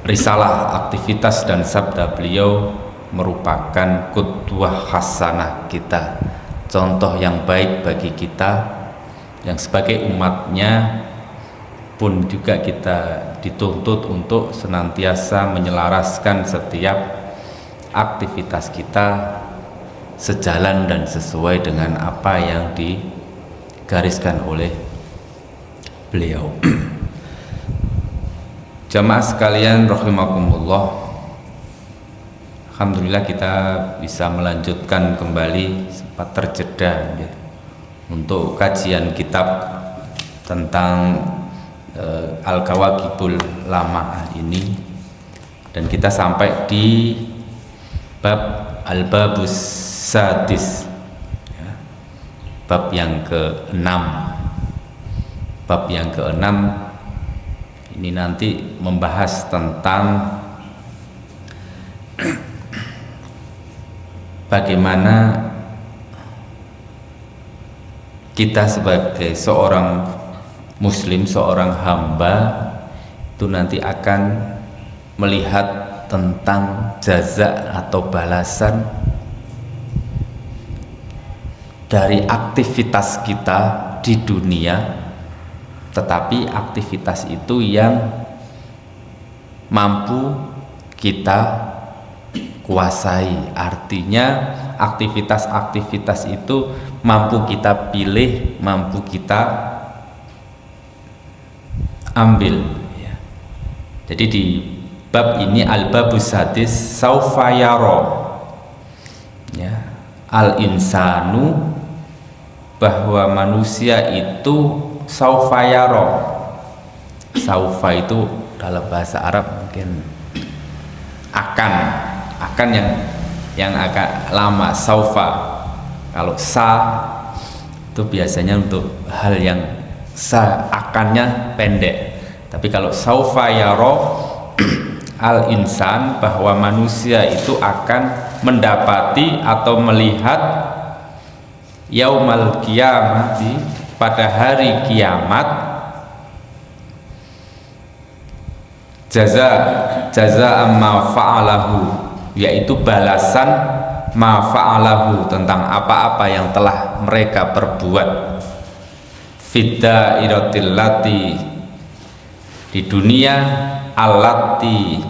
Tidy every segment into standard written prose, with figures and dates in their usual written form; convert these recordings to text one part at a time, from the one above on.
risalah, aktivitas dan sabda beliau merupakan qudwah hasanah kita, contoh yang baik bagi kita yang sebagai umatnya pun juga kita dituntut untuk senantiasa menyelaraskan setiap aktivitas kita sejalan dan sesuai dengan apa yang digariskan oleh beliau. Jamaah sekalian rahimakumullah, alhamdulillah kita bisa melanjutkan kembali, sempat terjeda ya, untuk kajian kitab tentang Al-Kawakibul Lama'ah ini, dan kita sampai di bab Al-Babus Sadis ya, bab yang ke-6. Bab yang ke-6 ini nanti membahas tentang bagaimana kita sebagai seorang muslim, seorang hamba itu nanti akan melihat tentang jaza atau balasan dari aktivitas kita di dunia, tetapi aktivitas itu yang mampu kita kuasai. Artinya aktivitas-aktivitas itu mampu kita pilih, mampu kita ambil ya. Jadi di bab ini al-babus sadis saufa yaro ya, al-insanu, bahwa manusia itu saufa yaro. Saufa itu dalam bahasa Arab mungkin akan yang agak lama. Saufa, kalau sa itu biasanya untuk hal yang akannya pendek, tapi kalau saufa yaro al insan, bahwa manusia itu akan mendapati atau melihat yaumal qiyamati, pada hari kiamat, jaza amma fa'alahu, yaitu balasan ma fa'alahu, tentang apa-apa yang telah mereka perbuat, fidda iratillati, di dunia, allati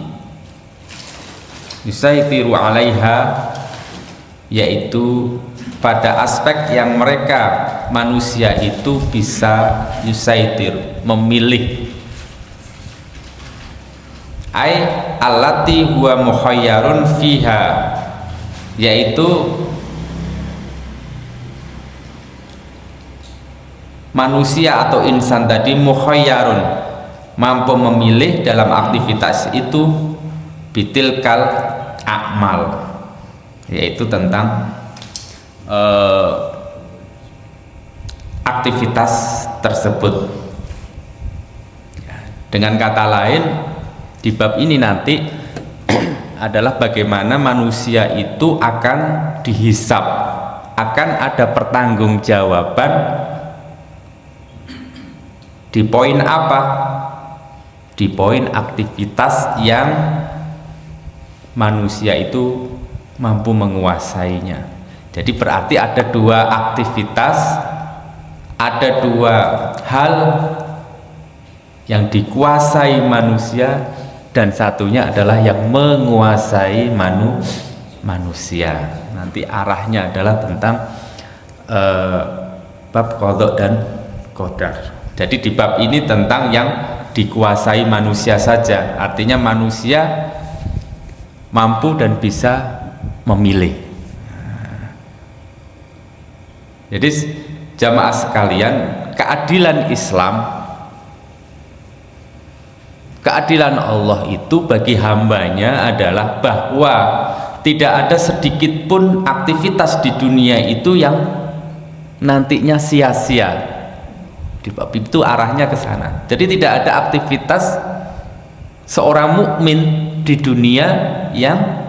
yusaitiru alaiha, yaitu pada aspek yang mereka manusia itu bisa yusaitir, memilih, ai allati huwa mukhayyarun fiha, yaitu manusia atau insan tadi mukhayyarun, mampu memilih dalam aktivitas itu, bitilkal a'mal, yaitu tentang aktivitas tersebut. Dengan kata lain, di bab ini nanti adalah bagaimana manusia itu akan dihisab, akan ada pertanggungjawaban di poin apa? Di poin aktivitas yang manusia itu mampu menguasainya. Jadi berarti ada dua aktivitas, ada dua hal yang dikuasai manusia, dan satunya adalah yang menguasai manusia. Nanti arahnya adalah tentang bab qadha dan qadar. Jadi di bab ini tentang yang dikuasai manusia saja, artinya manusia mampu dan bisa memilih. Jadi jamaah sekalian, keadilan Islam, keadilan Allah itu bagi hambanya adalah bahwa tidak ada sedikit pun aktivitas di dunia itu yang nantinya sia-sia. Di bab itu arahnya ke sana. Jadi tidak ada aktivitas seorang mukmin di dunia yang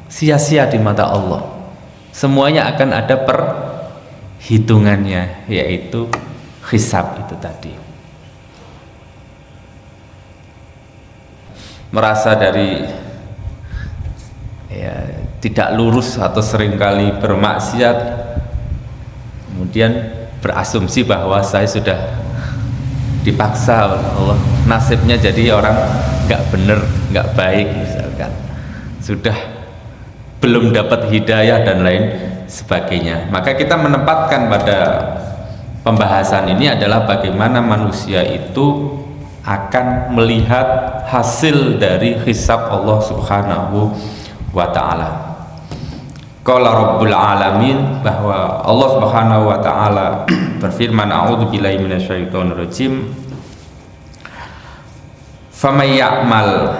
sia-sia di mata Allah. Semuanya akan ada perhitungannya, yaitu hisab itu tadi. merasa dari ya tidak lurus atau seringkali bermaksiat, kemudian berasumsi bahwa saya sudah dipaksa oleh Allah, nasibnya jadi orang nggak bener, nggak baik misalkan, sudah belum dapat hidayah dan lain sebagainya. Maka kita menempatkan pada pembahasan ini adalah bagaimana manusia itu akan melihat hasil dari hisab Allah Subhanahu wa ta'ala. Qala Rabbul Alamin, bahwa Allah Subhanahu wa ta'ala berfirman, a'udzubillahi minasyaitonirrajim, faman ya'mal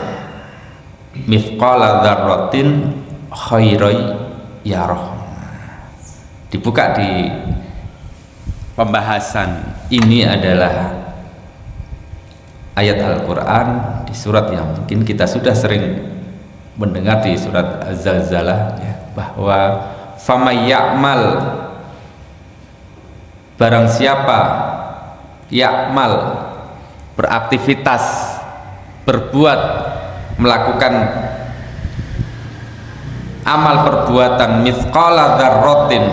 mithqala dzarratin khairan yarah. Dibuka di pembahasan ini adalah ayat Al-Quran di surat yang mungkin kita sudah sering mendengar, di surat Az-Zalzalah ya, bahwa faman ya'mal, barang siapa, ya'mal beraktivitas, berbuat, melakukan amal perbuatan mithqala dzarratin,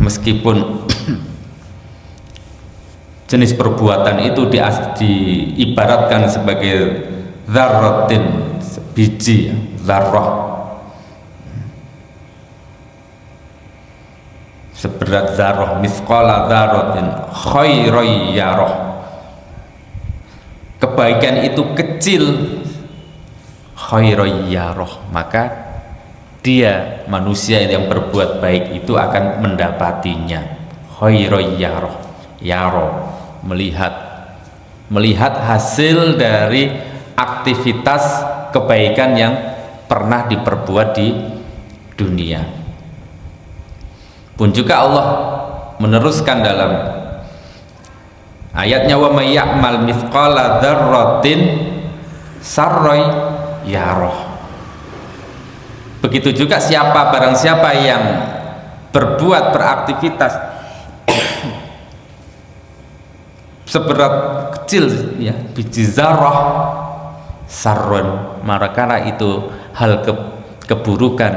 meskipun jenis perbuatan itu diibaratkan sebagai dzarratin, sebiji, zarrah, seberat zarrah, mithqala dzarratin khairan yarah, kebaikan itu kecil, khairan yarah, maka dia manusia yang berbuat baik itu akan mendapatinya. Khairan yarah, yarah, melihat hasil dari aktivitas kebaikan yang pernah diperbuat di dunia. Pun juga Allah meneruskan dalam ayatnya, wa may ya'mal mithqala dzarratin sarran yarah. Begitu juga barang siapa yang berbuat, beraktivitas seberat kecil ya, biji zarrah, sarron, maka itu hal keburukan,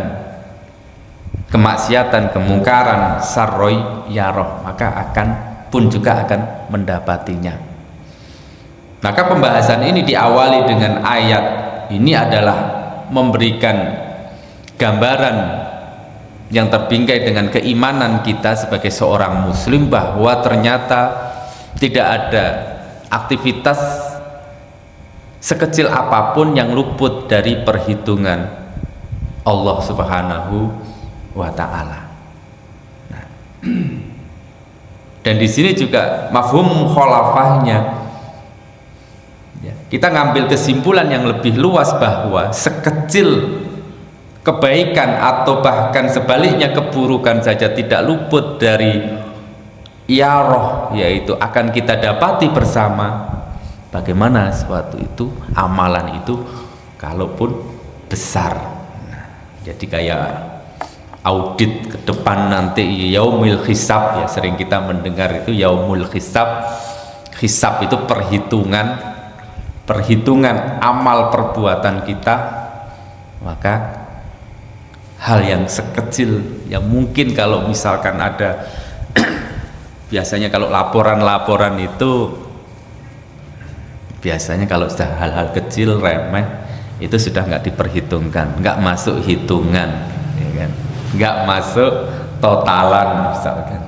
kemaksiatan, kemungkaran, sarroi yaroh, maka pun juga akan mendapatinya. Maka pembahasan ini diawali dengan ayat ini adalah memberikan gambaran yang terbingkai dengan keimanan kita sebagai seorang muslim, bahwa ternyata tidak ada aktivitas sekecil apapun yang luput dari perhitungan Allah Subhanahu wa ta'ala. Nah, dan di sini juga mafhum mukhalafahnya ya, kita ngambil kesimpulan yang lebih luas bahwa sekecil kebaikan atau bahkan sebaliknya keburukan saja tidak luput dari yaroh, yaitu akan kita dapati bersama. Bagaimana suatu itu, amalan itu kalaupun besar. Nah, jadi kayak audit ke depan nanti, yaumul hisab ya, sering kita mendengar itu yaumul hisab. Hisab itu perhitungan amal perbuatan kita. Maka hal yang sekecil yang mungkin kalau misalkan ada biasanya kalau laporan-laporan itu biasanya kalau sudah hal-hal kecil remeh itu sudah nggak diperhitungkan, nggak masuk hitungan ya kan? Nggak masuk totalan misalkan.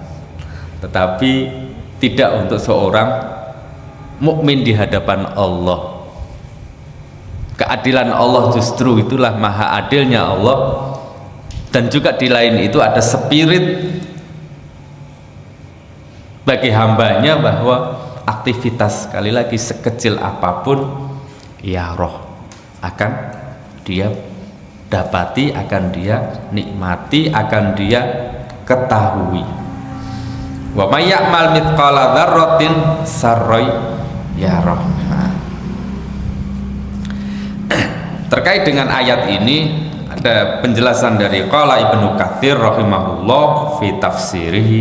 Tetapi tidak untuk seorang mukmin di hadapan Allah. Keadilan Allah justru itulah maha adilnya Allah. Dan juga di lain itu ada spirit bagi hambanya bahwa aktivitas sekali lagi sekecil apapun ya roh akan dia dapati, akan dia nikmati, akan dia ketahui. Wa may ya'mal mithqala dzarratin sarran yarah. Terkait dengan ayat ini ada penjelasan dari qala Ibnu Katsir rahimahullah fi tafsirihi,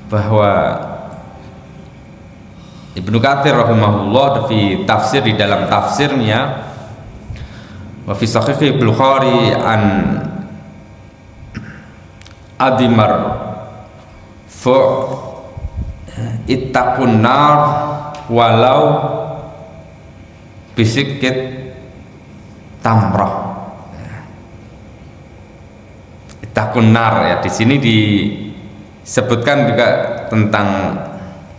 bahwa Ibnu Katsir rahimahullah di tafsir, di dalam tafsirnya, wa fi sahih Bukhari an Adimar fa ittaqun nar walau bisikit tamrah. Ittaqun nar, ya, di sini disebutkan juga tentang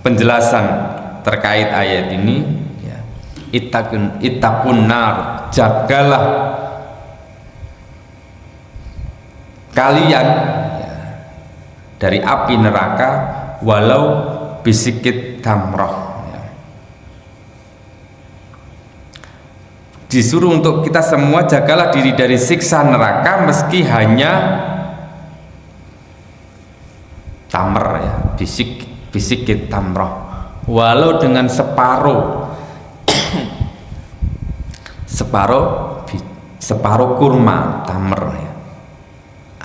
penjelasan terkait ayat ini, ya. Ittaqun nar, jagalah kalian, ya, dari api neraka walau bisikit tamroh, ya. Disuruh untuk kita semua jagalah diri dari siksa neraka meski hanya tamr, ya, bisikit tamroh, walau dengan separuh kurma tamr, ya.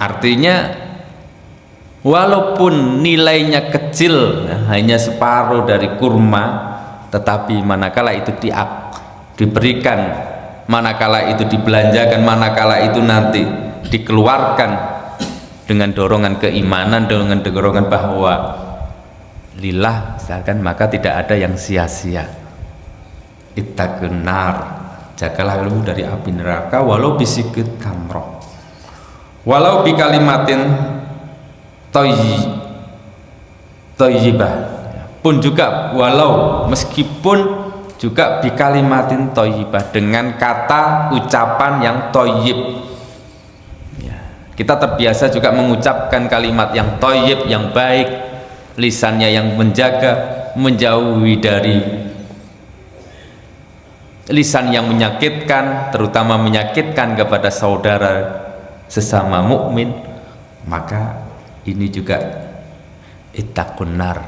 Artinya walaupun nilainya kecil, ya, hanya separuh dari kurma, tetapi manakala itu diberikan, manakala itu dibelanjakan, manakala itu nanti dikeluarkan dengan dorongan keimanan, dengan dorongan bahwa lillah misalkan, maka tidak ada yang sia-sia. Ittaqun nar, jagalah lu dari api neraka walau bisikit tamroh, walau bi kalimatin thayyibah, pun juga walau meskipun juga bi kalimatin thayyibah, dengan kata ucapan yang thayyib, ya. Kita terbiasa juga mengucapkan kalimat yang thayyib, yang baik, lisannya yang menjaga, menjauhi dari lisan yang menyakitkan, terutama menyakitkan kepada saudara sesama mukmin. Maka ini juga ittaqun nar,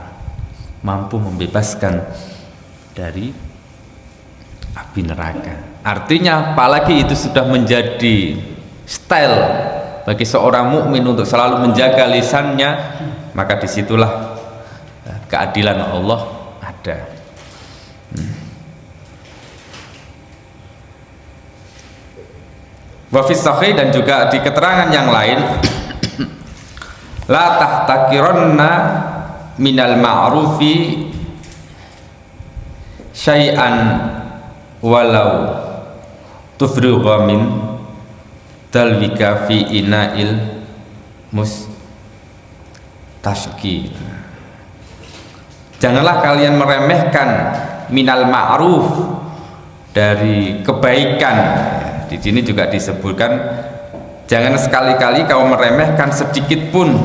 mampu membebaskan dari api neraka. Artinya apalagi itu sudah menjadi style bagi seorang mukmin untuk selalu menjaga lisannya, maka disitulah keadilan Allah ada. Wa fi sahih, dan juga di keterangan yang lain, la tahtakiranna minal ma'rufi syai'an walau tufrigha min dalwika fi ina'il mustashki. Janganlah kalian meremehkan minal ma'ruf, dari kebaikan. Di sini juga disebutkan jangan sekali-kali kau meremehkan sedikit pun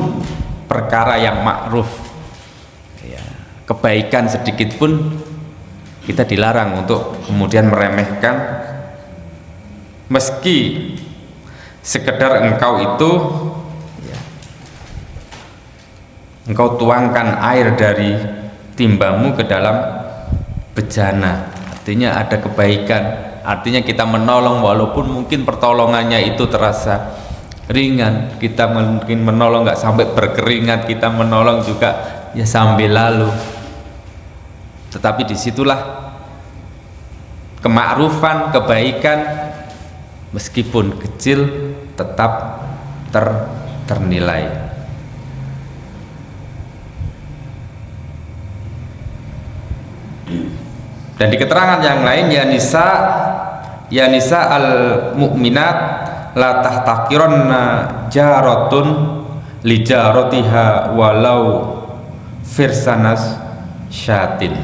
perkara yang ma'ruf, ya, kebaikan sedikit pun kita dilarang untuk kemudian meremehkan, meski sekedar engkau itu, ya, engkau tuangkan air dari timbamu ke dalam bejana. Artinya ada kebaikan, artinya kita menolong walaupun mungkin pertolongannya itu terasa ringan, kita mungkin menolong nggak sampai berkeringat, kita menolong juga ya sambil lalu, tetapi disitulah kemakrufan, kebaikan meskipun kecil tetap ternilai. Dan di keterangan yang lain, ya nisa al mu'minat la tahtakiranna jaratun li jaratiha walau firsanas syatin.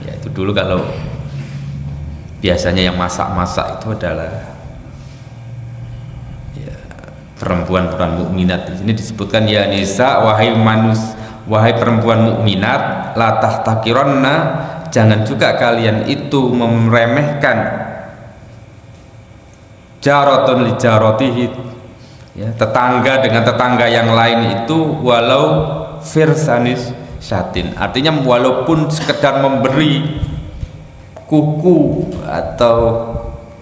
Ya, itu dulu kalau biasanya yang masak-masak itu adalah, ya, perempuan-perempuan mukminat. Di sini disebutkan ya nisa, wahai perempuan mukminat, la tahtakiranna, jangan juga kalian itu meremehkan jaratun li jaratihi, ya, tetangga dengan tetangga yang lain itu, walau firsanis syatin, artinya walaupun sekedar memberi kuku atau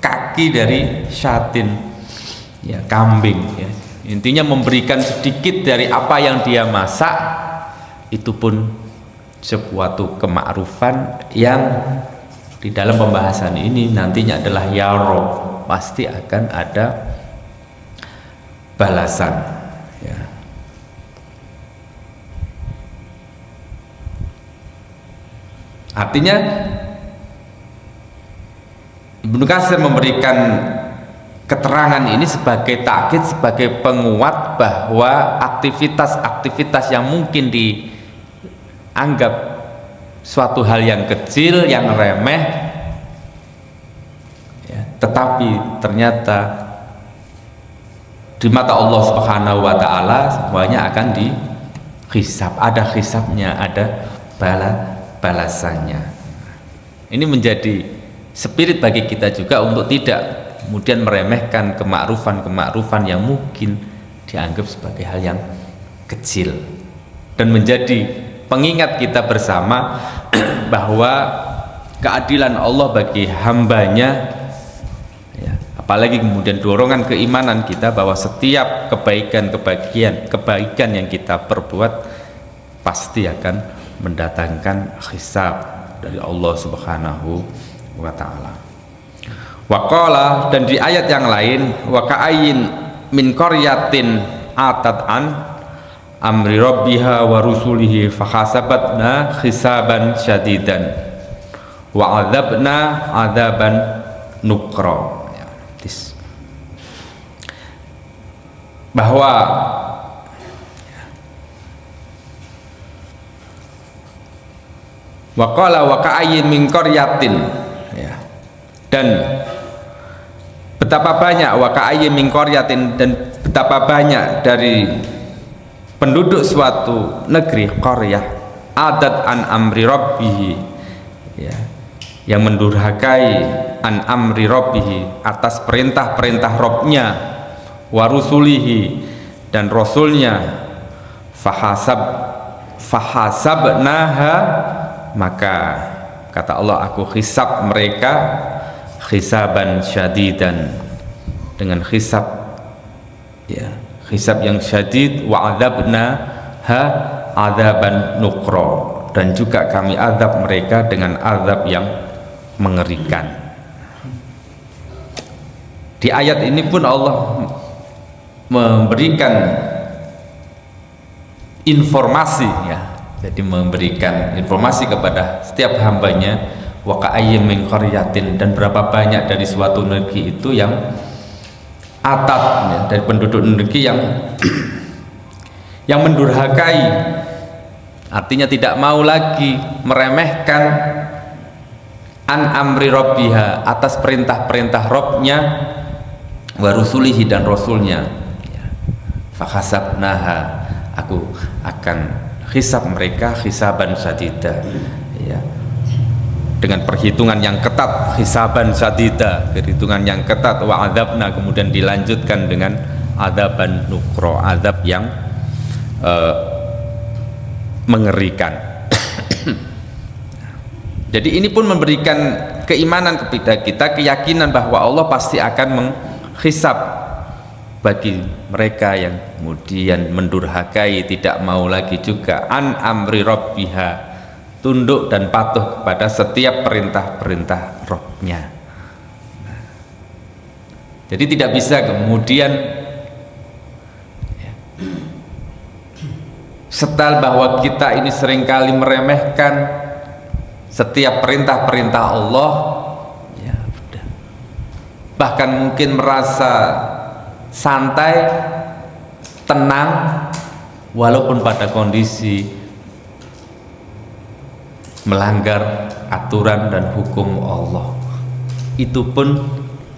kaki dari syatin, ya, kambing, ya. Intinya memberikan sedikit dari apa yang dia masak, itu pun sesuatu kemakrufan yang di dalam pembahasan ini nantinya adalah ya Rob, pasti akan ada balasan, ya. Artinya Ibnu Katsir memberikan keterangan ini sebagai takkid, sebagai penguat bahwa aktivitas-aktivitas yang mungkin dianggap suatu hal yang kecil, yang remeh, ya, tetapi ternyata di mata Allah Subhanahu wa Ta'ala semuanya akan dihisab, ada hisabnya, ada balasannya. Ini menjadi spirit bagi kita juga untuk tidak kemudian meremehkan kemakrufan yang mungkin dianggap sebagai hal yang kecil, dan menjadi pengingat kita bersama bahwa keadilan Allah bagi hambanya, ya, apalagi kemudian dorongan keimanan kita bahwa setiap kebaikan yang kita perbuat pasti akan mendatangkan hisab dari Allah Subhanahu wa Ta'ala. Waqala, dan di ayat yang lain, wa ka'ayyin min qaryatin atat an amri rabbiha wa rusulihi fakhasabatna hisaban syadidan wa adzabna adzaban nukra. Bahwa waqala wa ka'ayyin min qaryatin, ya, dan betapa banyak wa ka'ayyin min qaryatin, dan betapa banyak dari penduduk suatu negeri, qaryah, adat an amri rabbihi, ya, yang mendurhakai an amri rabbihi, atas perintah-perintah Rabbnya, wa rusulihi, dan rasulnya, fahasabnaha, maka kata Allah, aku hisab mereka hisaban syadidan, dengan hisab, ya, hisab yang syadid, wa adzabna ha adzaban nukra, dan juga kami azab mereka dengan azab yang mengerikan. Di ayat ini pun Allah memberikan informasi, ya, jadi memberikan informasi kepada setiap hambanya, wa ka'ayyin min qaryatin, dan berapa banyak dari suatu negeri itu yang atat, ya, dari penduduk negeri yang mendurhakai, artinya tidak mau lagi meremehkan an amri rabbiha, atas perintah-perintah Rabbnya, wa rusulihi, dan rasulnya, ya. Fakhasabnaha, aku akan hisab mereka hisaban syadida, ya, dengan perhitungan yang ketat, hisaban syadida, perhitungan yang ketat, wa adzabna, kemudian dilanjutkan dengan adzaban nukra, azab yang mengerikan. Jadi ini pun memberikan keimanan kepada kita, keyakinan bahwa Allah pasti akan menghisab bagi mereka yang kemudian mendurhakai, tidak mau lagi juga an amri rabbiha, tunduk dan patuh kepada setiap perintah-perintah Rabb-nya. Jadi tidak bisa kemudian setel bahwa kita ini seringkali meremehkan setiap perintah-perintah Allah, ya, bahkan mungkin merasa santai, tenang, walaupun pada kondisi melanggar aturan dan hukum Allah, itu pun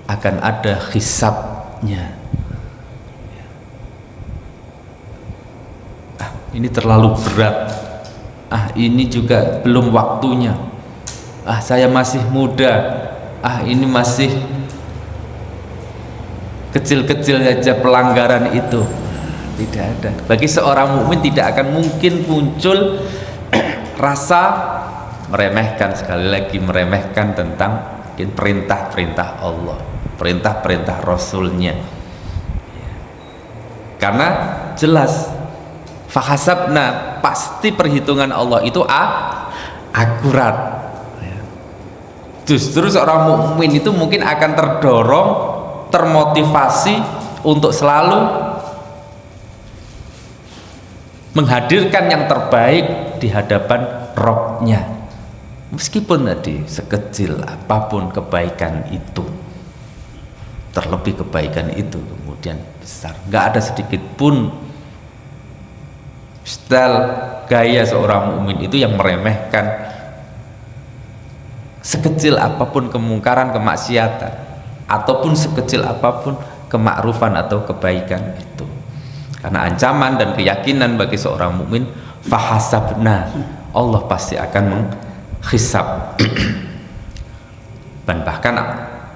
akan ada hisabnya. Ini terlalu berat, ini juga belum waktunya, saya masih muda, ini masih kecil-kecil saja pelanggaran itu. Tidak ada. Bagi seorang mukmin tidak akan mungkin muncul rasa meremehkan, sekali lagi meremehkan tentang perintah-perintah Allah, perintah-perintah Rasulnya, karena jelas fahasabna, pasti perhitungan Allah itu akurat. Justru seorang mukmin itu mungkin akan terdorong, termotivasi untuk selalu menghadirkan yang terbaik di hadapan Rabb-nya, meskipun tadi sekecil apapun kebaikan itu, terlebih kebaikan itu kemudian besar. Nggak ada sedikit pun style gaya seorang mukmin itu yang meremehkan sekecil apapun kemungkaran, kemaksiatan, ataupun sekecil apapun kemakrufan atau kebaikan itu. Karena ancaman dan keyakinan bagi seorang mukmin, fahasabna, Allah pasti akan menghisab. Dan bahkan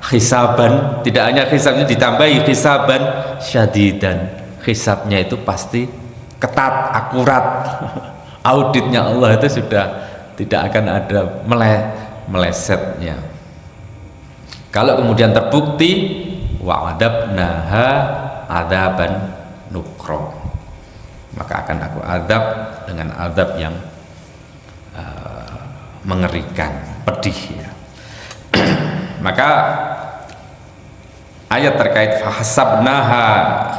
hisaban, tidak hanya hisabnya ditambahi hisaban syadidan, hisabnya itu pasti ketat, akurat. Auditnya Allah itu sudah tidak akan ada melesetnya. Kalau kemudian terbukti, wa'adabnaha adaban nukro, maka akan aku azab dengan azab yang mengerikan, pedih ya. Maka ayat terkait fahasabnaha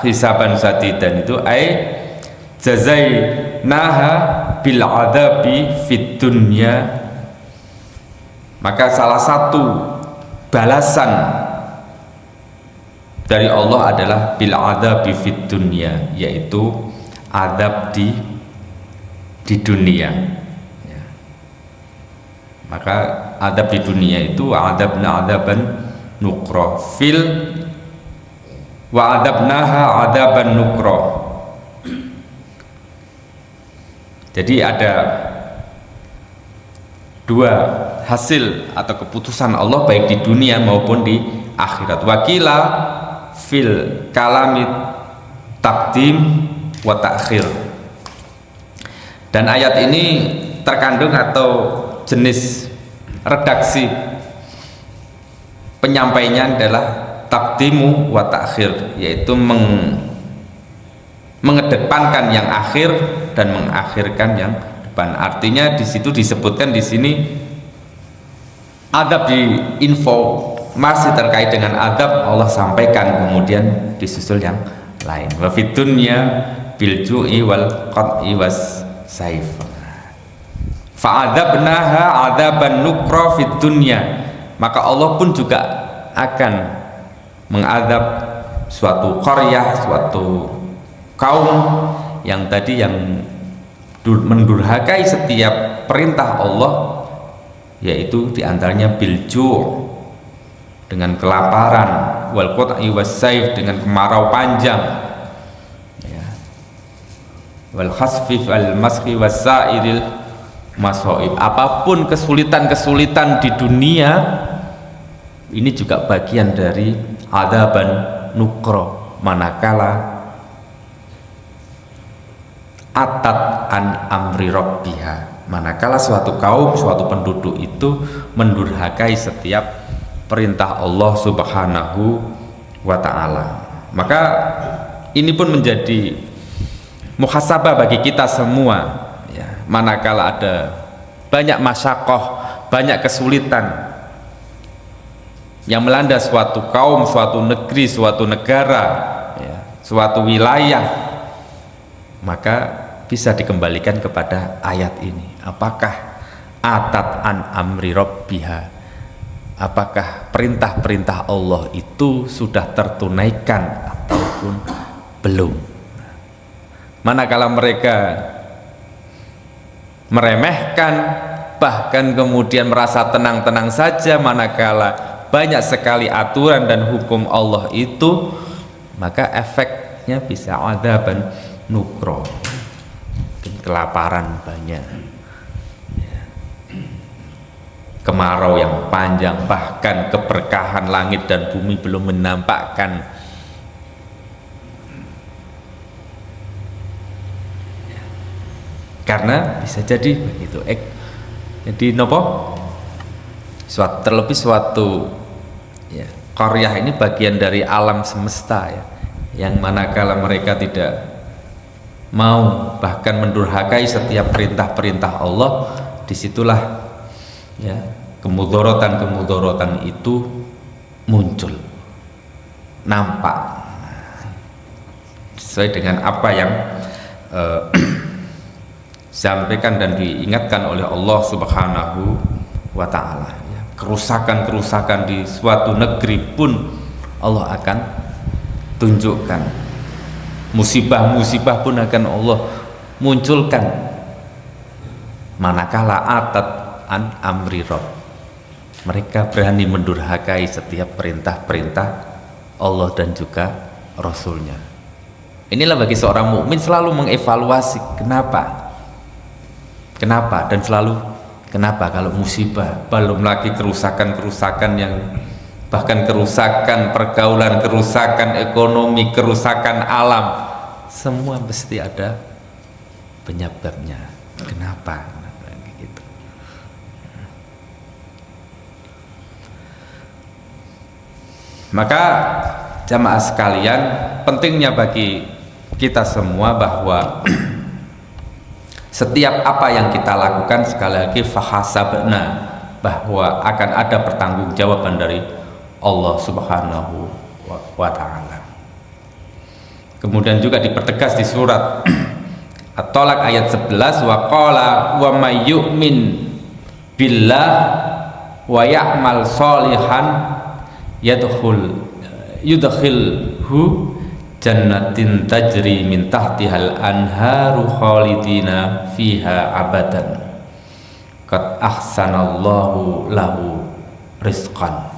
hisaban sadidan itu jazainaha bil adabi fid dunya, maka salah satu balasan dari Allah adalah bil adabi fid dunya, yaitu adab di dunia ya. Maka adab di dunia itu adabna adaban nukro fil wa adabnaha adaban nukro. Jadi ada dua hasil atau keputusan Allah baik di dunia maupun di akhirat. Wakila fil kalamit takdim wa ta'khir. Dan ayat ini terkandung atau jenis redaksi penyampainya adalah takdimu wa ta'khir, yaitu mengedepankan yang akhir dan mengakhirkan yang depan. Artinya di situ disebutkan di sini adab, di info masih terkait dengan adab Allah sampaikan, kemudian disusul yang lain. Wa fid dunya bil ju'i wal qat'i was saif. Fa'adzabnaha adzaban nukra fid dunya, maka Allah pun juga akan mengadab suatu qaryah, suatu kaum yang tadi yang mendurhakai setiap perintah Allah, yaitu diantaranya bilju, dengan kelaparan, wal qat'i was saif, dengan kemarau panjang ya, wal khasfi al maski was sa'iril masoib. Apapun kesulitan-kesulitan di dunia ini juga bagian dari adaban nukro, manakala atat an amri rabbiha, manakala suatu kaum, suatu penduduk itu mendurhakai setiap perintah Allah subhanahu wa ta'ala. Maka ini pun menjadi muhasabah bagi kita semua ya, manakala ada banyak masyakoh, banyak kesulitan yang melanda suatu kaum, suatu negeri, suatu negara ya, suatu wilayah, maka bisa dikembalikan kepada ayat ini. Apakah atat an amri rabbiha, apakah perintah-perintah Allah itu sudah tertunaikan ataupun belum? Manakala mereka meremehkan, bahkan kemudian merasa tenang-tenang saja manakala banyak sekali aturan dan hukum Allah itu, maka efeknya bisa adzaban nukro, kelaparan banyak, kemarau yang panjang, bahkan keberkahan langit dan bumi belum menampakkan. Karena bisa jadi begitu. Jadi nopo? Terlebih suatu ya, qaryah ini bagian dari alam semesta ya, yang manakala mereka tidak mau bahkan mendurhakai setiap perintah-perintah Allah, disitulah ya, kemudorotan itu muncul, nampak sesuai dengan apa yang sampaikan dan diingatkan oleh Allah Subhanahu wa ta'ala, ya. Kerusakan-kerusakan di suatu negeri pun Allah akan tunjukkan, musibah-musibah pun akan Allah munculkan manakala atat an amri Rabb, mereka berani mendurhakai setiap perintah-perintah Allah dan juga Rasulnya. Inilah bagi seorang mukmin selalu mengevaluasi kenapa dan selalu kenapa kalau musibah, belum lagi kerusakan-kerusakan yang bahkan kerusakan pergaulan, kerusakan ekonomi, kerusakan alam, semua mesti ada penyebabnya. Kenapa gitu. Maka jamaah sekalian, pentingnya bagi kita semua bahwa setiap apa yang kita lakukan, sekali lagi fahasabna, bahwa akan ada pertanggungjawaban dari Allah Subhanahu wa ta'ala. Kemudian juga dipertegas di surat At-Tolak ayat 11, wa qala wa may yu'min billah wa ya'mal sholihan yudkhilhu jannatin tajri min tahtihal anharu khalidina fiha abadan qad ahsanallahu lahu rizqan.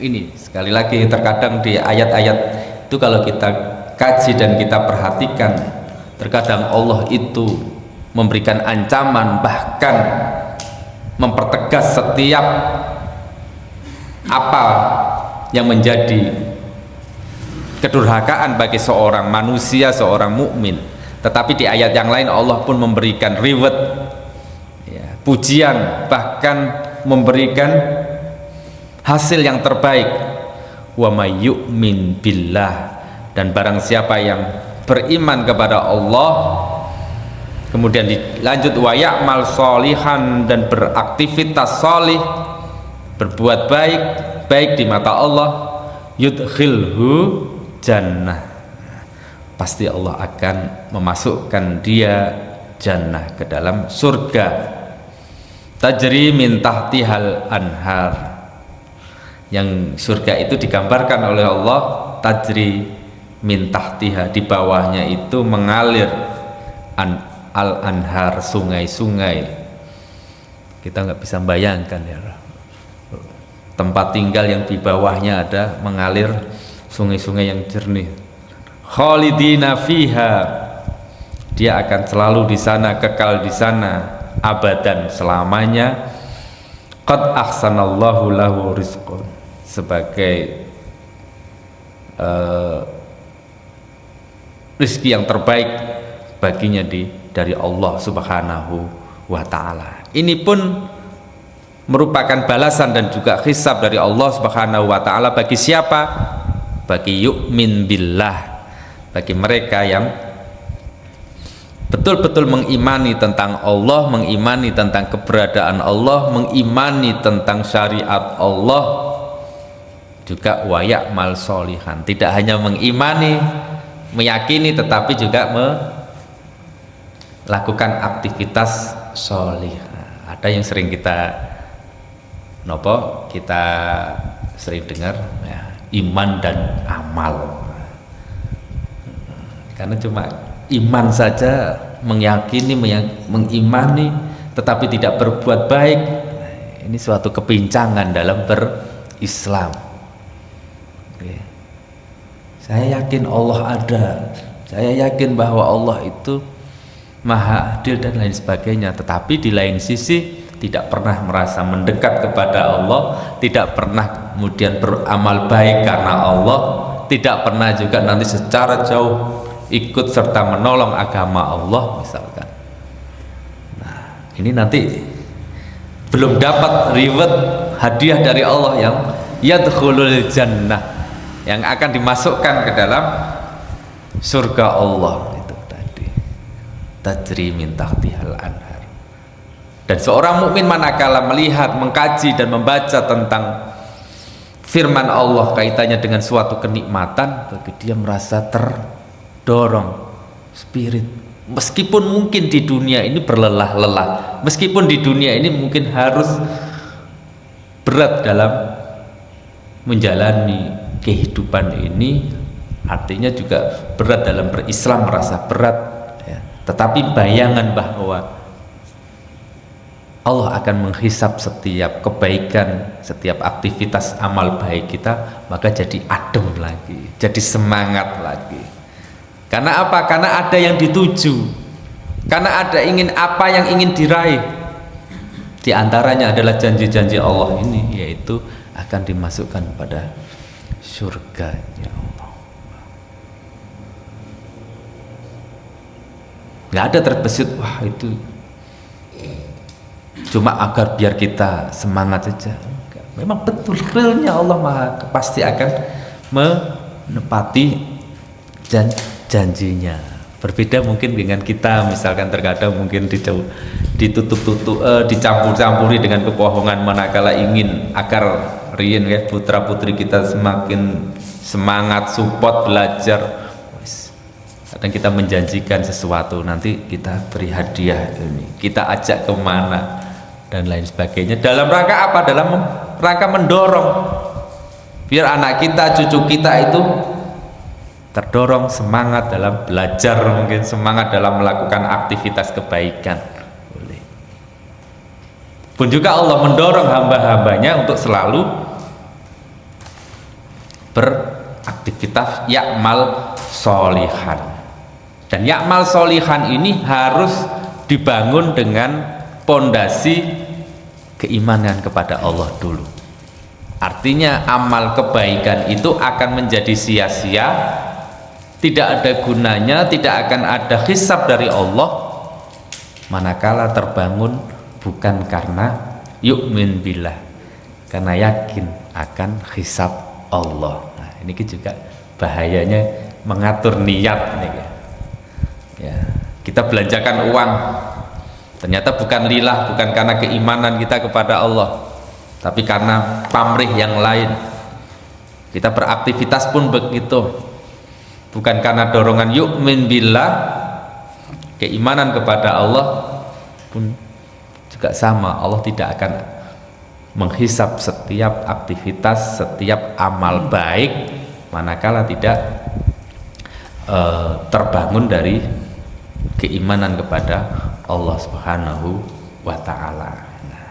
Ini sekali lagi terkadang di ayat-ayat itu kalau kita kaji dan kita perhatikan, terkadang Allah itu memberikan ancaman, bahkan mempertegas setiap apa yang menjadi kedurhakaan bagi seorang manusia, seorang mukmin. Tetapi di ayat yang lain Allah pun memberikan reward, ya, pujian, bahkan memberikan hasil yang terbaik. Wa may yu'min billah, dan barang siapa yang beriman kepada Allah, kemudian dilanjut wa ya'mal sholihan, dan beraktivitas sholih, berbuat baik di mata Allah, yudkhilhu jannah, pasti Allah akan memasukkan dia jannah, ke dalam surga, tajri min tahtihal anhar, yang surga itu digambarkan oleh Allah tajri min tahtiha, di bawahnya itu mengalir al anhar, sungai-sungai. Kita nggak bisa bayangkan ya, tempat tinggal yang di bawahnya ada mengalir sungai-sungai yang jernih. Khalidina fiha, dia akan selalu di sana, kekal di sana, abadan, selamanya. Qad ahsanallahu lahu rizqan, sebagai rizki yang terbaik baginya dari Allah Subhanahu wa ta'ala. Ini pun merupakan balasan dan juga hisab dari Allah Subhanahu wa ta'ala bagi siapa? Bagi yu'min billah, bagi mereka yang betul-betul mengimani tentang Allah, mengimani tentang keberadaan Allah, mengimani tentang syariat Allah, juga wa ya'mal sholihan, tidak hanya mengimani, meyakini, tetapi juga melakukan aktivitas sholih. Ada yang sering kita sering dengar ya, iman dan amal. Karena cuma iman saja, meyakini, mengimani, tetapi tidak berbuat baik, ini suatu kepincangan dalam berislam. Saya yakin Allah ada, saya yakin bahwa Allah itu maha adil dan lain sebagainya, tetapi di lain sisi tidak pernah merasa mendekat kepada Allah, tidak pernah kemudian beramal baik karena Allah, tidak pernah juga nanti secara jauh ikut serta menolong agama Allah misalkan. Nah, ini nanti belum dapat reward, hadiah dari Allah yang yadkhulul jannah, yang akan dimasukkan ke dalam surga Allah itu tadi, tajri min tahtihal anhar. Dan seorang mukmin manakala melihat, mengkaji dan membaca tentang firman Allah kaitannya dengan suatu kenikmatan, bagi dia merasa terdorong spirit, meskipun mungkin di dunia ini berlelah-lelah, meskipun di dunia ini mungkin harus berat dalam menjalani kehidupan ini, artinya juga berat dalam berislam, merasa berat ya. Tetapi bayangan bahwa Allah akan menghisap setiap kebaikan, setiap aktivitas amal baik kita, maka jadi adem lagi, jadi semangat lagi. Karena apa? Karena ada yang dituju, karena ada apa yang ingin diraih. Di antaranya adalah janji-janji Allah ini, yaitu akan dimasukkan pada surganya Allah. Nggak ada terbesit, wah itu cuma agar biar kita semangat saja. Memang betul, realnya Allah Maha pasti akan menepati janjinya. Berbeda mungkin dengan kita, misalkan terkadang mungkin dicampur-campuri dengan kebohongan manakala ingin agar rien ya putra putri kita semakin semangat support belajar. Kadang kita menjanjikan sesuatu, nanti kita beri hadiah ini, kita ajak kemana dan lain sebagainya, dalam rangka apa? Dalam rangka mendorong biar anak kita, cucu kita itu terdorong semangat dalam belajar, mungkin semangat dalam melakukan aktivitas kebaikan. Boleh. Pun juga Allah mendorong hamba-hambanya untuk selalu beraktivitas ya'mal solihan. Dan ya'mal solihan ini harus dibangun dengan pondasi keimanan kepada Allah dulu. Artinya amal kebaikan itu akan menjadi sia-sia, tidak ada gunanya, tidak akan ada hisab dari Allah manakala terbangun bukan karena yu'min billah, karena yakin akan hisab Allah. Nah, ini juga bahayanya mengatur niat nih ya. Kita belanjakan uang ternyata bukan lillah, bukan karena keimanan kita kepada Allah, tapi karena pamrih yang lain. Kita beraktivitas pun begitu, bukan karena dorongan yu'min billah, keimanan kepada Allah pun juga sama. Allah tidak akan menghisap setiap aktivitas, setiap amal baik manakala tidak terbangun dari keimanan kepada Allah Subhanahu wa ta'ala. Nah,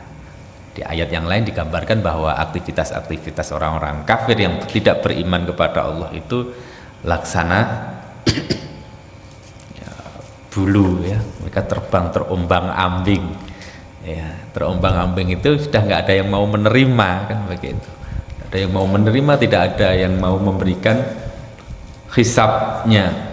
di ayat yang lain digambarkan bahwa aktivitas-aktivitas orang-orang kafir yang tidak beriman kepada Allah itu laksana ya, bulu ya, mereka terbang terombang-ambing ya, terombang-ambing itu sudah nggak ada yang mau menerima, kan begitu. Tidak ada yang mau menerima, tidak ada yang mau memberikan hisabnya.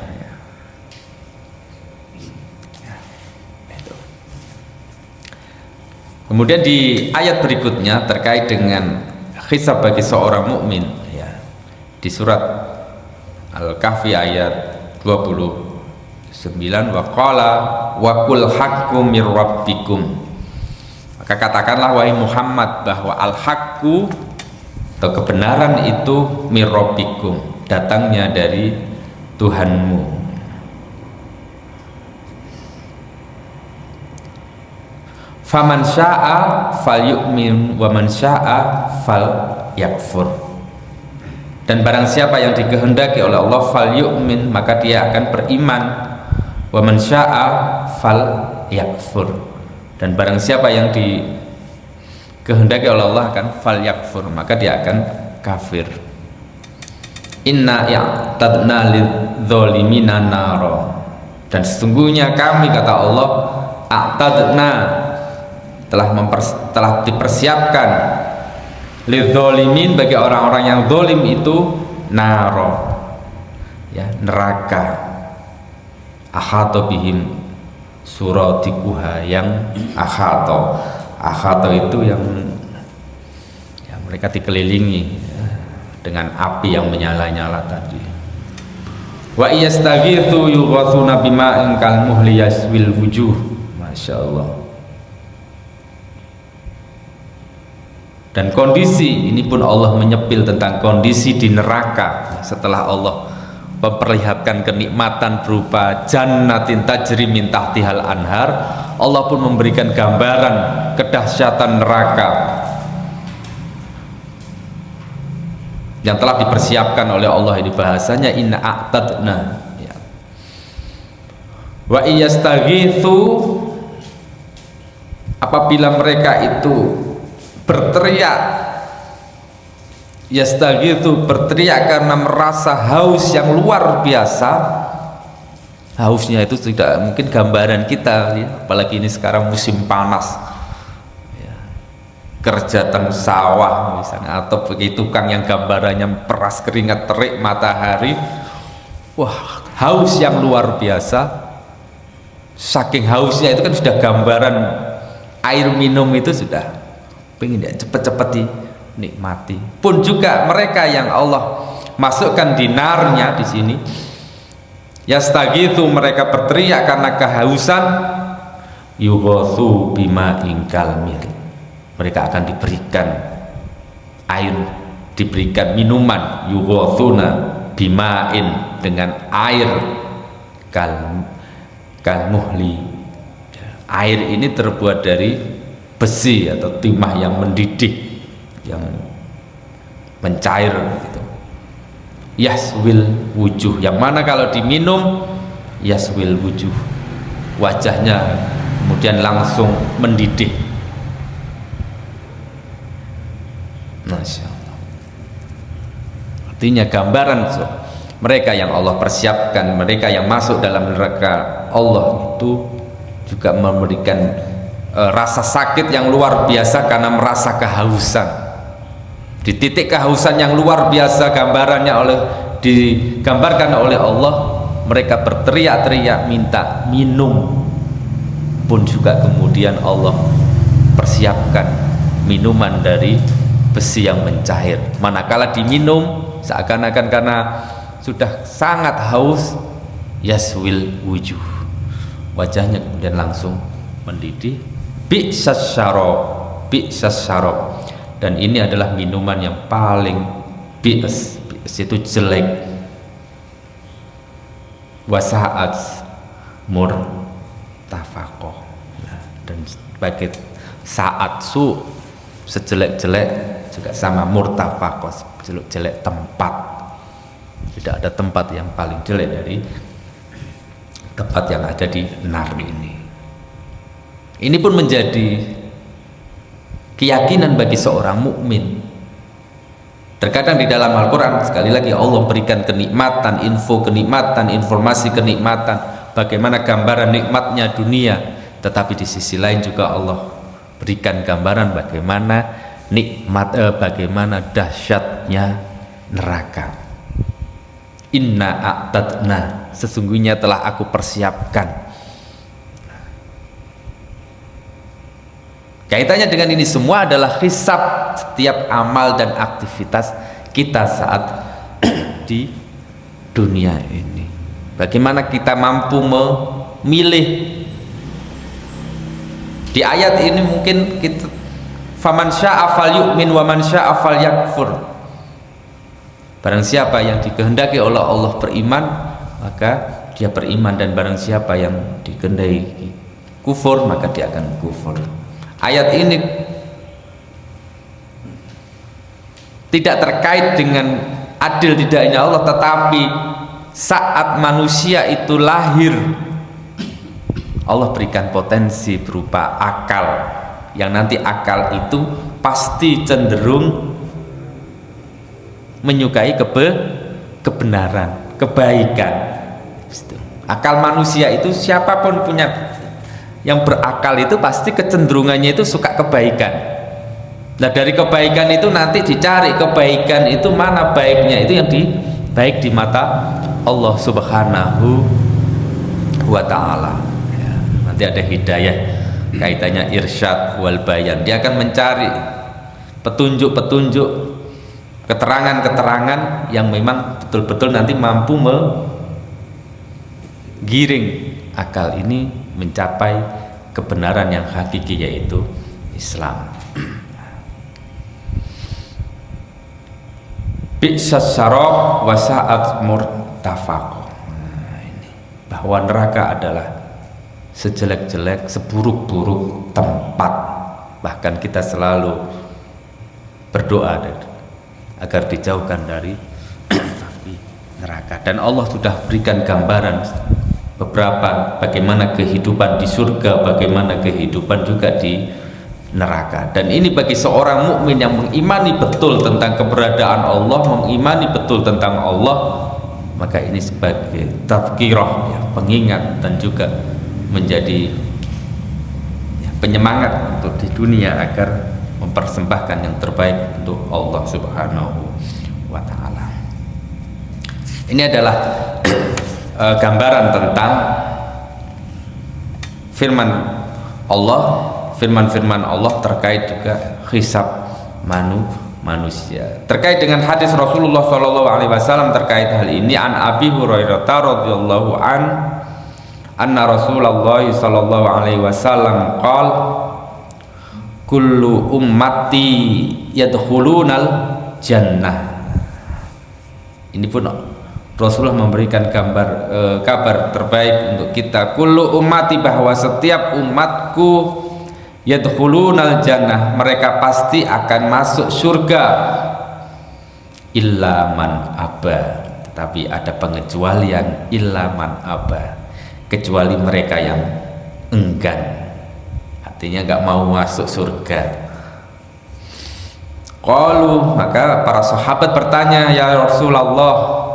Kemudian di ayat berikutnya terkait dengan hisab bagi seorang mukmin ya, di surat Al-Kahfi ayat 29, waqala wa qul haqqu mir rabbikum, maka katakanlah wahai Muhammad bahwa al-haqqu atau kebenaran itu mir rabbikum, datangnya dari Tuhanmu. Faman syaa falyu'min wa man syaa falyakfur. Dan barang siapa yang dikehendaki oleh Allah falyu'min, maka dia akan beriman, wa man syaa falyakfur. Dan barang siapa yang dikehendaki oleh Allah akan falyakfur, maka dia akan kafir. Inna ya'tadna lidzolimina naro. Dan sesungguhnya kami, kata Allah, a'tadna, telah dipersiapkan lidzolimin, bagi orang-orang yang zolim itu naro ya, neraka, ahato bihim suratikuha, yang ahato itu yang ya, mereka dikelilingi ya, dengan api yang menyala-nyala tadi. Wa iyastaghithu yughathuna bima'in kal muhli yaswil wujuh. Masya Allah. Dan kondisi ini pun Allah menyepil tentang kondisi di neraka setelah Allah memperlihatkan kenikmatan berupa jannatin tajri min tahtihal anhar. Allah pun memberikan gambaran kedahsyatan neraka yang telah dipersiapkan oleh Allah. Ini bahasanya inna a'tadna ya. Wa iyastaghitsu, apabila mereka itu berteriak, yastaghitsu berteriak karena merasa haus yang luar biasa. Hausnya itu tidak mungkin gambaran kita ya, apalagi ini sekarang musim panas ya, kerja teng sawah misalnya, atau bagi tukang yang gambarannya peras keringat terik matahari, wah haus yang luar biasa. Saking hausnya itu kan sudah gambaran air minum itu sudah pengen ya cepet-cepet dinikmati. Pun juga mereka yang Allah masukkan di narnya di sini, yastaghitsu mereka berteriak karena kehausan, yughatsu bima ingkalmir, mereka akan diberikan air, diberikan minuman, yughatsuna bimain, dengan air, kalmuhli. Air ini terbuat dari besi atau timah yang mendidih, yang mencair gitu. Yaswil wujuh, yang mana kalau diminum yaswil wujuh, wajahnya kemudian langsung mendidih. Masya Allah. Artinya gambaran mereka yang Allah persiapkan, mereka yang masuk dalam neraka Allah itu juga memberikan rasa sakit yang luar biasa karena merasa kehausan. Di titik kehausan yang luar biasa digambarkan oleh Allah, mereka berteriak-teriak minta minum. Pun juga kemudian Allah persiapkan minuman dari besi yang mencair. Manakala diminum seakan-akan karena sudah sangat haus, yaswil wujuh, wajahnya kemudian langsung mendidih. Bi'sas syarab, dan ini adalah minuman yang paling bi'as itu jelek. Wasa'at murtafaqoh, dan sebagai saat sejelek-jelek juga sama murtafaqoh, jelek-jelek tempat. Tidak ada tempat yang paling jelek dari tempat yang ada di nar ini. Ini pun menjadi keyakinan bagi seorang mukmin. Terkadang di dalam Al-Quran sekali lagi Allah berikan kenikmatan, info kenikmatan, informasi kenikmatan, bagaimana gambaran nikmatnya dunia, tetapi di sisi lain juga Allah berikan gambaran bagaimana bagaimana dahsyatnya neraka. Inna a'tadna, sesungguhnya telah aku persiapkan. Kaitannya dengan ini semua adalah hisab setiap amal dan aktivitas kita saat di dunia ini. Bagaimana kita mampu memilih. Di ayat ini mungkin kita faman syaa falyu'min wa man syaa falyakfur. Barang siapa yang dikehendaki oleh Allah beriman, maka dia beriman, dan barang siapa yang dikehendaki kufur, maka dia akan kufur. Ayat ini tidak terkait dengan adil tidaknya Allah, tetapi saat manusia itu lahir, Allah berikan potensi berupa akal, yang nanti akal itu pasti cenderung menyukai kebenaran, kebaikan. Akal manusia itu siapapun punya yang berakal itu pasti kecenderungannya itu suka kebaikan. Nah dari kebaikan itu nanti dicari kebaikan itu mana baiknya, itu yang baik di mata Allah Subhanahu wa ta'ala ya. Nanti ada hidayah kaitannya irsyad wal bayan, dia akan mencari petunjuk-petunjuk, keterangan-keterangan yang memang betul-betul nanti mampu menggiring akal ini mencapai kebenaran yang hakiki, yaitu Islam. bi'sas syarab wa sa'at murtafaq. Nah, ini bahwa neraka adalah sejelek-jelek, seburuk-buruk tempat. Bahkan kita selalu berdoa agar dijauhkan dari api neraka. Dan Allah sudah berikan gambaran beberapa bagaimana kehidupan di surga, bagaimana kehidupan juga di neraka. Dan ini bagi seorang mukmin yang mengimani betul tentang keberadaan Allah, mengimani betul tentang Allah, maka ini sebagai tazkirah, ya, pengingat dan juga menjadi, ya, penyemangat untuk di dunia agar mempersembahkan yang terbaik untuk Allah Subhanahu wa ta'ala. Ini adalah gambaran tentang firman-firman Allah terkait juga hisab manusia. Terkait dengan hadis Rasulullah SAW terkait hal ini, an Abi Hurairah radhiyallahu anna Rasulullah sallallahu alaihi wasallam qala kullu ummati yadkhulunal jannah. Ini pun Rasulullah memberikan kabar terbaik untuk kita. Kullu ummati, bahwa setiap umatku yadkhulunal jannah, mereka pasti akan masuk surga, illa man aba, tetapi ada pengecualian, illa man aba, kecuali mereka yang enggan, artinya nggak mau masuk surga. Qalu, maka para sahabat bertanya, ya Rasulullah,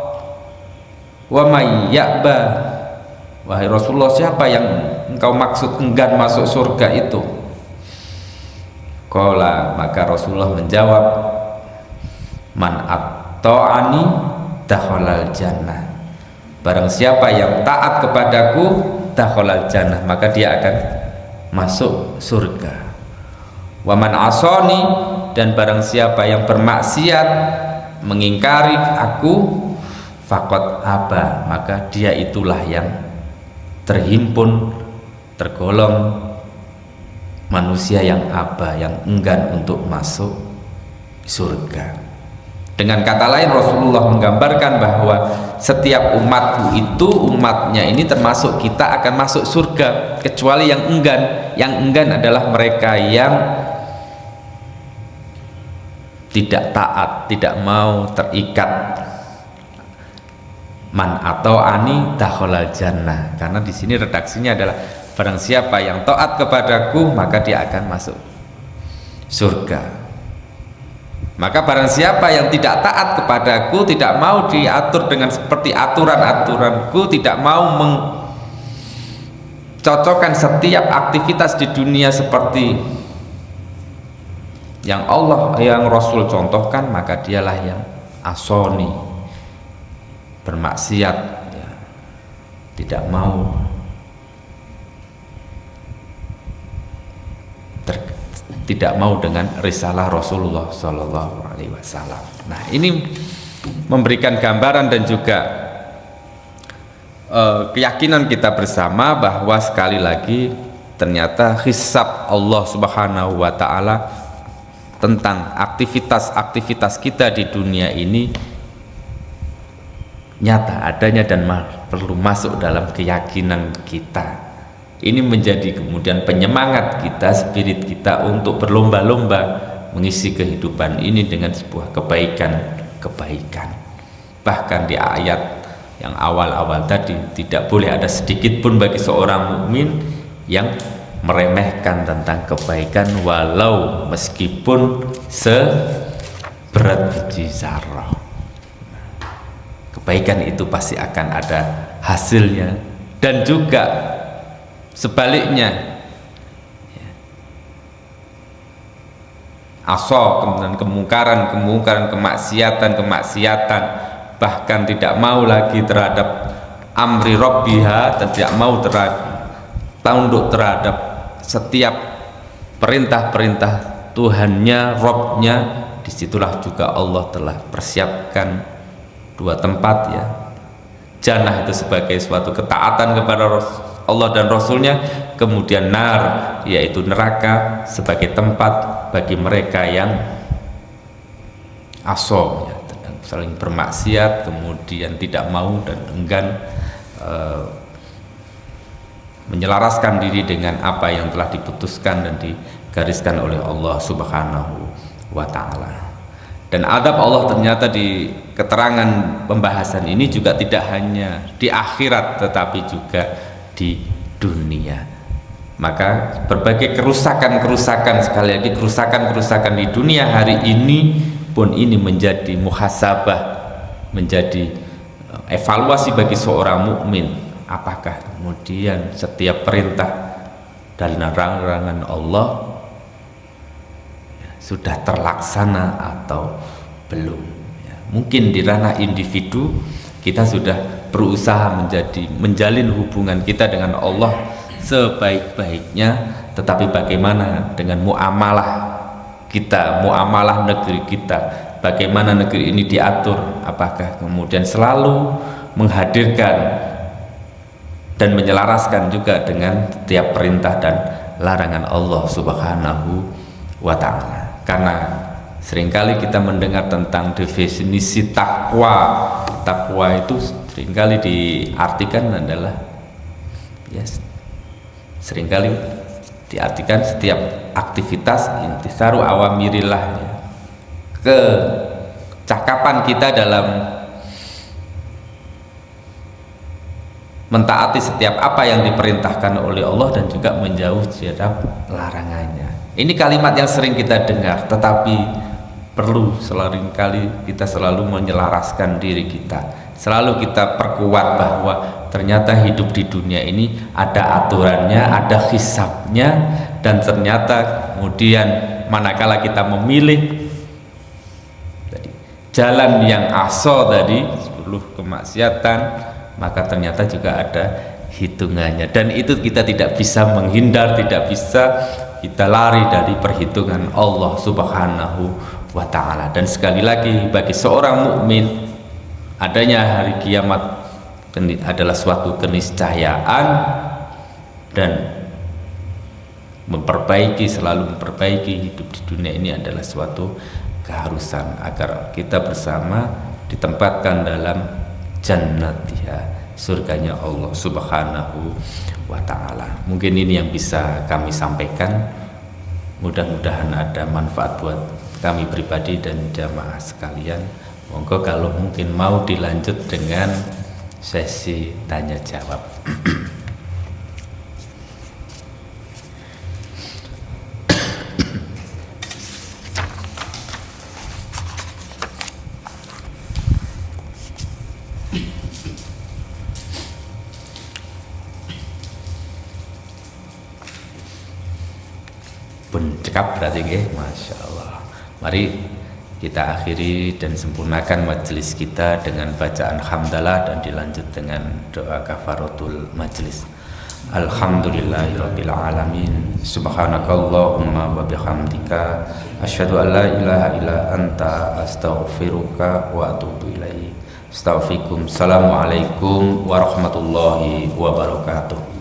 wa may ya'ba, wahai Rasulullah, siapa yang engkau maksud enggan masuk surga itu? Qala, maka Rasulullah menjawab, man atta'ani dakhalal jannah, barang siapa yang taat kepadaku, dakhalal jannah, maka dia akan masuk surga. Wa man asani, dan barang siapa yang bermaksiat, mengingkari aku, faqad aba, maka dia itulah yang terhimpun, tergolong manusia yang aba, yang enggan untuk masuk surga. Dengan kata lain, Rasulullah menggambarkan bahwa setiap umatku itu, umatnya ini termasuk kita akan masuk surga, kecuali yang enggan. Yang enggan adalah mereka yang tidak taat, tidak mau terikat. Man atau ani dakhalal jannah, karena di sini redaksinya adalah barang siapa yang taat kepadaku, maka dia akan masuk surga. Maka barang siapa yang tidak taat kepadaku, tidak mau diatur dengan seperti aturan-aturanku, tidak mau mencocokkan setiap aktivitas di dunia seperti yang Allah, yang Rasul contohkan, maka dialah yang asoni, bermaksiat, ya, tidak mau tidak mau dengan risalah Rasulullah Sallallahu Alaihi Wasallam. Nah, ini memberikan gambaran dan juga keyakinan kita bersama bahwa sekali lagi ternyata hisab Allah Subhanahu Wa Taala tentang aktivitas-aktivitas kita di dunia ini nyata adanya dan perlu masuk dalam keyakinan kita. Ini menjadi kemudian penyemangat kita, spirit kita untuk berlomba-lomba mengisi kehidupan ini dengan sebuah kebaikan. Bahkan di ayat yang awal-awal tadi, tidak boleh ada sedikit pun bagi seorang mukmin yang meremehkan tentang kebaikan, walau meskipun seberat biji zarah. Kebaikan itu pasti akan ada hasilnya, dan juga sebaliknya, kemudian kemungkaran, kemaksiatan, bahkan tidak mau lagi terhadap amri rabbiha, dan tidak mau tunduk terhadap setiap perintah-perintah Tuhannya, Rabbnya. Disitulah juga Allah telah persiapkan dua tempat, ya. Jannah itu sebagai suatu ketaatan kepada Allah dan Rasulnya, kemudian nar, yaitu neraka, sebagai tempat bagi mereka yang aso, ya, saling bermaksiat, kemudian tidak mau dan enggan menyelaraskan diri dengan apa yang telah diputuskan dan digariskan oleh Allah Subhanahu wa ta'ala. Dan adab Allah ternyata di keterangan pembahasan ini juga tidak hanya di akhirat tetapi juga di dunia. Maka berbagai kerusakan-kerusakan, sekali lagi kerusakan-kerusakan di dunia hari ini pun ini menjadi muhasabah, menjadi evaluasi bagi seorang mukmin. Apakah kemudian setiap perintah dan larangan Allah sudah terlaksana atau belum? Mungkin di ranah individu kita sudah berusaha menjalin hubungan kita dengan Allah sebaik-baiknya, tetapi bagaimana dengan muamalah kita, muamalah negeri kita, bagaimana negeri ini diatur? Apakah kemudian selalu menghadirkan dan menyelaraskan juga dengan setiap perintah dan larangan Allah Subhanahu wa ta'ala? Karena seringkali kita mendengar tentang definisi takwa. Takwa itu seringkali diartikan adalah seringkali diartikan setiap aktivitas intisaru awamirillah, kecakapan kita dalam mentaati setiap apa yang diperintahkan oleh Allah dan juga menjauh terhadap larangannya. Ini kalimat yang sering kita dengar, tetapi perlu seringkali kita selalu menyelaraskan diri kita, selalu kita perkuat bahwa ternyata hidup di dunia ini ada aturannya, ada hisabnya, dan ternyata kemudian manakala kita memilih jalan yang aso tadi, 10 kemaksiatan, maka ternyata juga ada hitungannya, dan itu kita tidak bisa menghindar, tidak bisa kita lari dari perhitungan Allah Subhanahu wa ta'ala. Dan sekali lagi, bagi seorang mukmin adanya hari kiamat adalah suatu keniscayaan, dan selalu memperbaiki hidup di dunia ini adalah suatu keharusan agar kita bersama ditempatkan dalam jannatiha, surganya Allah Subhanahu wa ta'ala. Mungkin ini yang bisa kami sampaikan, mudah-mudahan ada manfaat buat kami pribadi dan jamaah sekalian. Monggo kalau mungkin mau dilanjut dengan sesi tanya jawab. Pun cekap berarti nggih, Masya Allah. Mari kita akhiri dan sempurnakan majelis kita dengan bacaan hamdalah dan dilanjut dengan doa kafaratul majelis. Alhamdulillahirabbil alamin. Subhanakallahumma wa bihamdika asyhadu an la ilaha illa anta astaghfiruka wa atubu ilaik. Assalamualaikum warahmatullahi wabarakatuh.